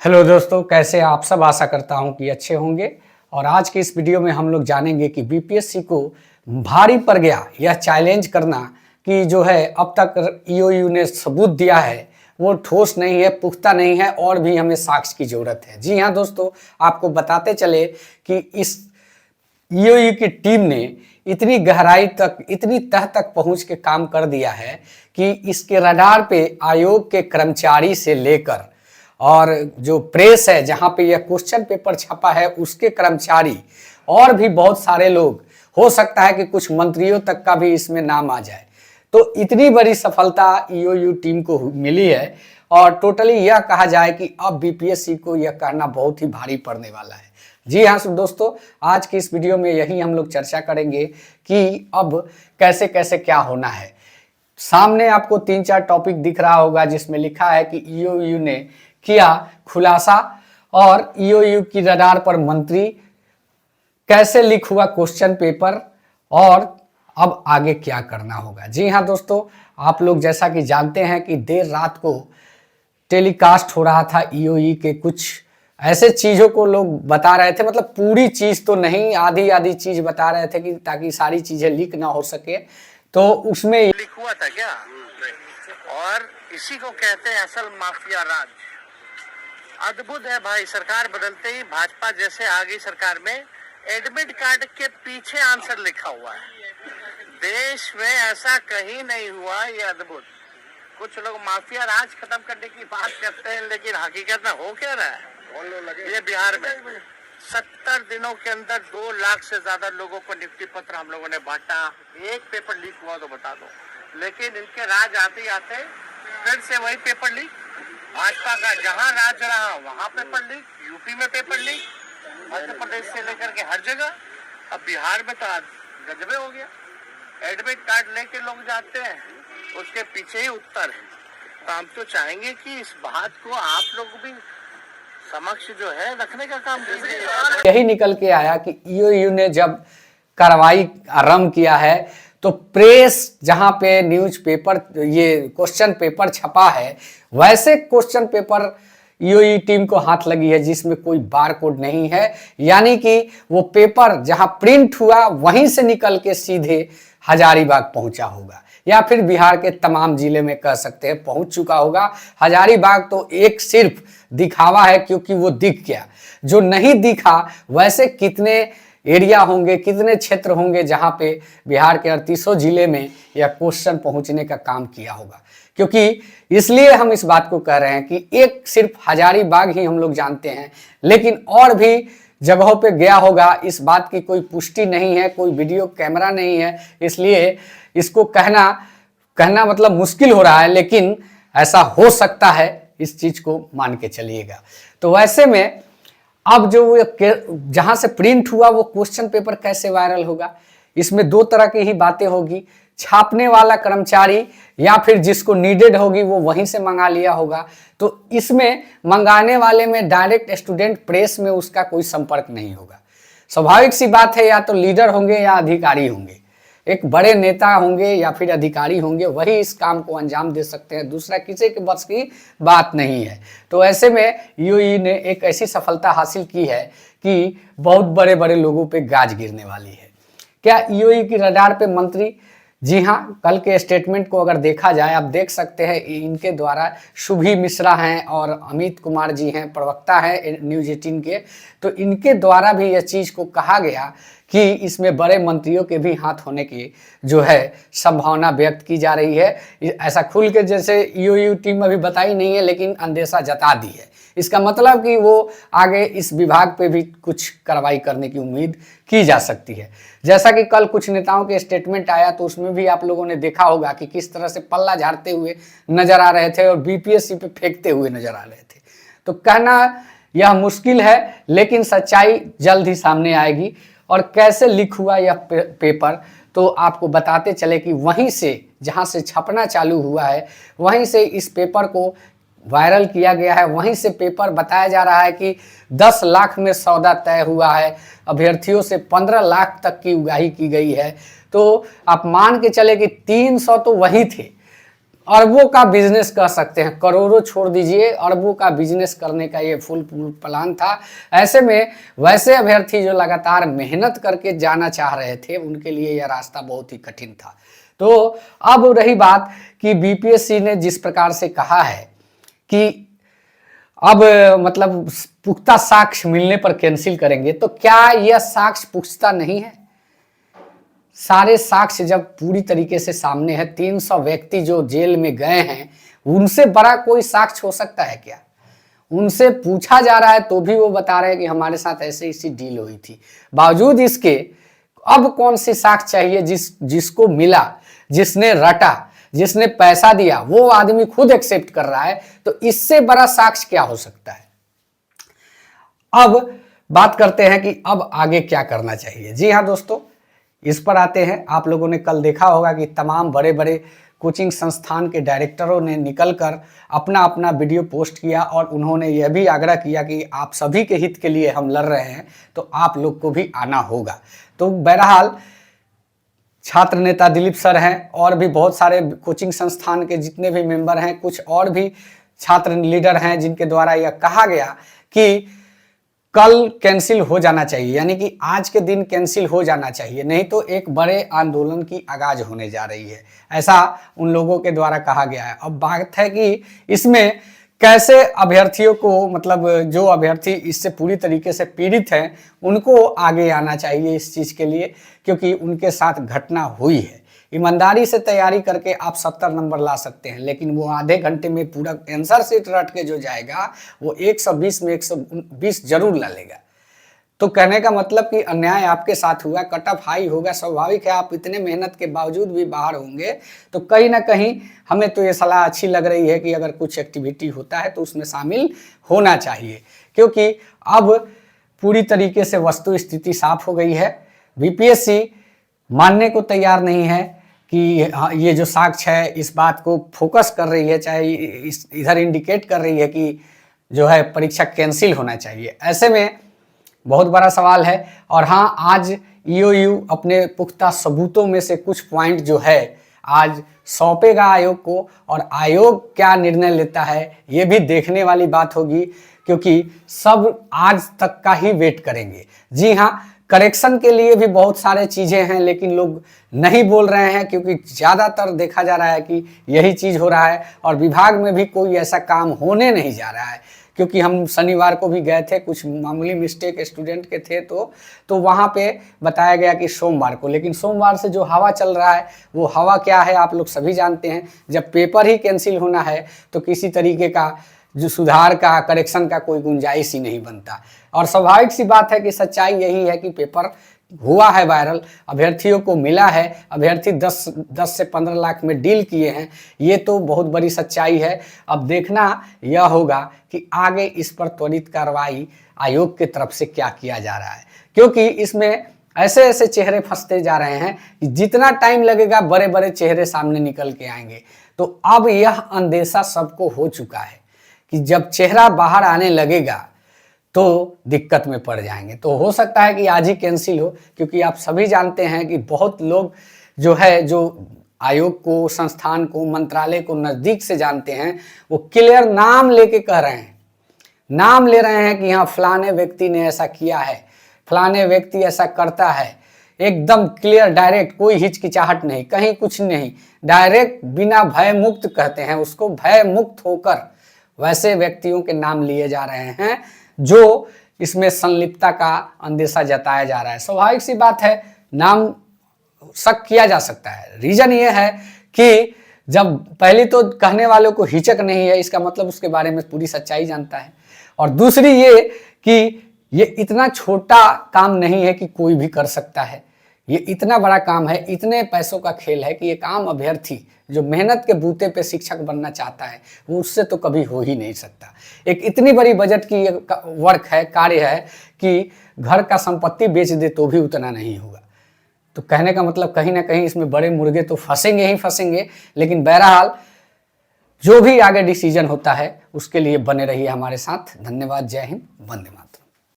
Hello दोस्तों, कैसे आप सब। आशा करता हूं कि अच्छे होंगे। और आज की इस वीडियो में हम लोग जानेंगे कि बीपीएससी को भारी पड़ गया यह चैलेंज करना कि जो है अब तक ईओयू ने सबूत दिया है वो ठोस नहीं है, पुख्ता नहीं है और भी हमें साक्ष्य की जरूरत है। जी हाँ दोस्तों, आपको बताते चले कि इस ईओयू की टीम ने इतनी गहराई तक, इतनी तह तक पहुंच के काम कर दिया है कि इसके रडार पे आयोग के कर्मचारी से लेकर और जो प्रेस है जहां पे यह क्वेश्चन पेपर छपा है उसके कर्मचारी और भी बहुत सारे लोग, हो सकता है कि कुछ मंत्रियों तक का भी इसमें नाम आ जाए। तो इतनी बड़ी सफलता ईओयू टीम को मिली है और टोटली यह कहा जाए कि अब बीपीएससी को यह करना बहुत ही भारी पड़ने वाला है। जी हाँ दोस्तों, आज की इस वीडियो में यही हम लोग चर्चा करेंगे कि अब कैसे कैसे क्या होना है। सामने आपको 3-4 टॉपिक दिख रहा होगा जिसमें लिखा है कि ईओयू ने किया खुलासा और ईओयू की रडार पर मंत्री, कैसे लीक हुआ क्वेश्चन पेपर और अब आगे क्या करना होगा। जी हाँ दोस्तों, आप लोग जैसा कि जानते हैं कि देर रात को टेलीकास्ट हो रहा था ईओयू के कुछ ऐसे चीजों को लोग बता रहे थे, मतलब पूरी चीज तो नहीं, आधी आधी चीज बता रहे थे कि ताकि सारी चीजें लीक ना हो सके। तो उसमें लीक हुआ था क्या? और इसी को कहते हैं असल माफिया राज। अद्भुत है भाई, सरकार बदलते ही भाजपा जैसे आ गई सरकार में, एडमिट कार्ड के पीछे आंसर लिखा हुआ है। देश में ऐसा कहीं नहीं हुआ, ये अद्भुत। कुछ लोग माफिया राज खत्म करने की बात करते हैं, लेकिन हकीकत में हो क्या रहा है ये बिहार में 70 दिनों के अंदर 2 लाख से ज्यादा लोगों को नियुक्ति पत्र हम लोगों ने बांटा। एक पेपर लीक हुआ तो बता दो, लेकिन इनके राज आते आते फिर से वही पेपर लीक। भाजपा का जहां राज रहा वहां पेपर लीक, यूपी में पेपर लीक, मध्य प्रदेश से लेकर के हर जगह। अब बिहार में तो गजबे हो गया। एडमिट कार्ड लेके लोग जाते हैं, उसके पीछे ही उत्तर है। तो हम तो चाहेंगे कि इस बात को आप लोग भी समक्ष जो है रखने का काम कीजिए। यही निकल के आया कि ईओयू ने जब कार्रवाई आरंभ किया है तो प्रेस जहां पे न्यूज़पेपर ये क्वेश्चन पेपर छपा है, वैसे क्वेश्चन पेपर ईओयू टीम को हाथ लगी है जिसमें कोई बार कोड नहीं है। यानी कि वो पेपर जहां प्रिंट हुआ वहीं से निकल के सीधे हजारीबाग पहुंचा होगा या फिर बिहार के तमाम जिले में कह सकते हैं पहुंच चुका होगा। हजारीबाग तो एक सिर्फ दिखावा है क्योंकि वो दिख गया। जो नहीं दिखा वैसे कितने एरिया होंगे, कितने क्षेत्र होंगे जहां पे बिहार के 38 जिले में यह क्वेश्चन पहुंचने का काम किया होगा। क्योंकि इसलिए हम इस बात को कह रहे हैं कि एक सिर्फ हजारीबाग ही हम लोग जानते हैं, लेकिन और भी जगहों पे गया होगा। इस बात की कोई पुष्टि नहीं है, कोई वीडियो कैमरा नहीं है, इसलिए इसको कहना मतलब मुश्किल हो रहा है, लेकिन ऐसा हो सकता है, इस चीज को मान के चलिएगा। तो वैसे में अब जो जहां से प्रिंट हुआ वो क्वेश्चन पेपर कैसे वायरल होगा, इसमें 2 तरह की ही बातें होगी। छापने वाला कर्मचारी या फिर जिसको नीडेड होगी वो वहीं से मंगा लिया होगा। तो इसमें मंगाने वाले में डायरेक्ट स्टूडेंट प्रेस में उसका कोई संपर्क नहीं होगा। स्वाभाविक सी बात है, या तो लीडर होंगे या अधिकारी होंगे, एक बड़े नेता होंगे या फिर अधिकारी होंगे, वही इस काम को अंजाम दे सकते हैं। दूसरा किसी के बस की बात नहीं है। तो ऐसे में ईओयू ने एक ऐसी सफलता हासिल की है कि बहुत बड़े बड़े लोगों पे गाज गिरने वाली है। क्या ईओयू की रडार पे मंत्री? जी हाँ, कल के स्टेटमेंट को अगर देखा जाए, आप देख सकते हैं इनके द्वारा शुभी मिश्रा हैं और अमित कुमार जी हैं, प्रवक्ता हैं न्यूज़ 18 के। तो इनके द्वारा भी यह चीज़ को कहा गया कि इसमें बड़े मंत्रियों के भी हाथ होने की जो है संभावना व्यक्त की जा रही है। ऐसा खुल के जैसे ईओयू टीम अभी बताई नहीं है, लेकिन अंदेशा जता दी है। इसका मतलब कि वो आगे इस विभाग पे भी कुछ कार्रवाई करने की उम्मीद की जा सकती है। जैसा कि कल कुछ नेताओं के स्टेटमेंट आया तो उसमें भी आप लोगों ने देखा होगा कि किस तरह से पल्ला झाड़ते हुए नजर आ रहे थे और बीपीएससी पे फेंकते हुए नजर आ रहे थे। तो कहना यह मुश्किल है, लेकिन सच्चाई जल्द ही सामने आएगी। और कैसे लीक हुआ यह पेपर, तो आपको बताते चले कि वहीं से जहां से छपना चालू हुआ है वहीं से इस पेपर को वायरल किया गया है। वहीं से पेपर बताया जा रहा है कि 10 लाख में सौदा तय हुआ है, अभ्यर्थियों से 15 लाख तक की उगाही की गई है। तो आप मान के चले कि 300 तो वही थे, अरबों का बिजनेस कर सकते हैं, करोड़ों छोड़ दीजिए, अरबों का बिजनेस करने का ये फुल प्लान था। ऐसे में वैसे अभ्यर्थी जो लगातार मेहनत करके जाना चाह रहे थे, उनके लिए यह रास्ता बहुत ही कठिन था। तो अब रही बात कि बीपीएससी ने जिस प्रकार से कहा है कि अब मतलब पुख्ता साक्ष्य मिलने पर कैंसिल करेंगे, तो क्या यह साक्ष्य पुख्ता नहीं है? सारे साक्ष्य जब पूरी तरीके से सामने है, 300 व्यक्ति जो जेल में गए हैं, उनसे बड़ा कोई साक्ष्य हो सकता है क्या? उनसे पूछा जा रहा है तो भी वो बता रहे हैं कि हमारे साथ ऐसे इसी डील हुई थी। बावजूद इसके अब कौन सी साक्ष्य चाहिए? जिसको मिला, जिसने रटा, जिसने पैसा दिया, वो आदमी खुद एक्सेप्ट कर रहा है, तो इससे बड़ा साक्ष्य क्या हो सकता है? अब बात करते हैं कि अब आगे क्या करना चाहिए। जी हाँ दोस्तों, इस पर आते हैं। आप लोगों ने कल देखा होगा कि तमाम बड़े बड़े कोचिंग संस्थान के डायरेक्टरों ने निकलकर अपना अपना वीडियो पोस्ट किया और उन्होंने यह भी आग्रह किया कि आप सभी के हित के लिए हम लड़ रहे हैं, तो आप लोग को भी आना होगा। तो बहरहाल छात्र नेता दिलीप सर हैं और भी बहुत सारे कोचिंग संस्थान के जितने भी मेंबर हैं, कुछ और भी छात्र लीडर हैं जिनके द्वारा यह कहा गया कि कल कैंसिल हो जाना चाहिए, यानी कि आज के दिन कैंसिल हो जाना चाहिए, नहीं तो एक बड़े आंदोलन की आगाज होने जा रही है, ऐसा उन लोगों के द्वारा कहा गया है। अब बात है कि इसमें कैसे अभ्यर्थियों को, मतलब जो अभ्यर्थी इससे पूरी तरीके से पीड़ित हैं, उनको आगे आना चाहिए इस चीज़ के लिए, क्योंकि उनके साथ घटना हुई है। ईमानदारी से तैयारी करके आप 70 नंबर ला सकते हैं, लेकिन वो आधे घंटे में पूरा आंसर शीट रट के जो जाएगा वो 120 में 120 जरूर ला लेगा। तो कहने का मतलब कि अन्याय आपके साथ हुआ, कट ऑफ हाई होगा, स्वाभाविक है। आप इतने मेहनत के बावजूद भी बाहर होंगे, तो कहीं ना कहीं हमें तो ये सलाह अच्छी लग रही है कि अगर कुछ एक्टिविटी होता है तो उसमें शामिल होना चाहिए, क्योंकि अब पूरी तरीके से वस्तु स्थिति साफ हो गई है। बीपीएससी मानने को तैयार नहीं है कि ये जो साक्ष्य है इस बात को फोकस कर रही है, चाहे इधर इंडिकेट कर रही है कि जो है परीक्षा कैंसिल होना चाहिए। ऐसे में बहुत बड़ा सवाल है। और हाँ, आज ईओयू अपने पुख्ता सबूतों में से कुछ पॉइंट जो है आज सौंपेगा आयोग को, और आयोग क्या निर्णय लेता है ये भी देखने वाली बात होगी, क्योंकि सब आज तक का ही वेट करेंगे। जी हाँ, करेक्शन के लिए भी बहुत सारे चीज़ें हैं, लेकिन लोग नहीं बोल रहे हैं, क्योंकि ज़्यादातर देखा जा रहा है कि यही चीज़ हो रहा है और विभाग में भी कोई ऐसा काम होने नहीं जा रहा है। क्योंकि हम शनिवार को भी गए थे, कुछ मामूली मिस्टेक स्टूडेंट के थे, तो वहाँ पे बताया गया कि सोमवार को, लेकिन सोमवार से जो हवा चल रहा है वो हवा क्या है आप लोग सभी जानते हैं। जब पेपर ही कैंसिल होना है तो किसी तरीके का जो सुधार का, करेक्शन का कोई गुंजाइश ही नहीं बनता। और स्वाभाविक सी बात है कि सच्चाई यही है कि पेपर हुआ है वायरल, अभ्यर्थियों को मिला है, अभ्यर्थी 10 से 15 लाख में डील किए हैं, ये तो बहुत बड़ी सच्चाई है। अब देखना यह होगा कि आगे इस पर त्वरित कार्रवाई आयोग की तरफ से क्या किया जा रहा है, क्योंकि इसमें ऐसे ऐसे चेहरे फंसते जा रहे हैं कि जितना टाइम लगेगा बड़े बड़े चेहरे सामने निकल के आएंगे। तो अब यह अंदेशा सबको हो चुका है कि जब चेहरा बाहर आने लगेगा तो दिक्कत में पड़ जाएंगे। तो हो सकता है कि आज ही कैंसिल हो, क्योंकि आप सभी जानते हैं कि बहुत लोग जो है, जो आयोग को, संस्थान को, मंत्रालय को नज़दीक से जानते हैं, वो क्लियर नाम लेके कह रहे हैं, नाम ले रहे हैं कि हाँ फलाने व्यक्ति ने ऐसा किया है, फलाने व्यक्ति ऐसा करता है। एकदम क्लियर, डायरेक्ट, कोई हिचकिचाहट नहीं, कहीं कुछ नहीं, डायरेक्ट बिना भय मुक्त कहते हैं उसको, भय मुक्त होकर वैसे व्यक्तियों के नाम लिए जा रहे हैं जो इसमें संलिप्तता का अंदेशा जताया जा रहा है। स्वाभाविक सी बात है, नाम शक किया जा सकता है। रीजन ये है कि जब पहले तो कहने वालों को हिचक नहीं है, इसका मतलब उसके बारे में पूरी सच्चाई जानता है। और दूसरी ये कि ये इतना छोटा काम नहीं है कि कोई भी कर सकता है, ये इतना बड़ा काम है, इतने पैसों का खेल है कि ये काम अभ्यर्थी जो मेहनत के बूते पे शिक्षक बनना चाहता है वो उससे तो कभी हो ही नहीं सकता। एक इतनी बड़ी बजट की ये वर्क है, कार्य है कि घर का संपत्ति बेच दे तो भी उतना नहीं होगा। तो कहने का मतलब कहीं ना कहीं इसमें बड़े मुर्गे तो फंसेंगे ही फंसेंगे। लेकिन बहरहाल जो भी आगे डिसीजन होता है उसके लिए बने रहिए हमारे साथ। धन्यवाद। जय हिंद। वंदे मातरम।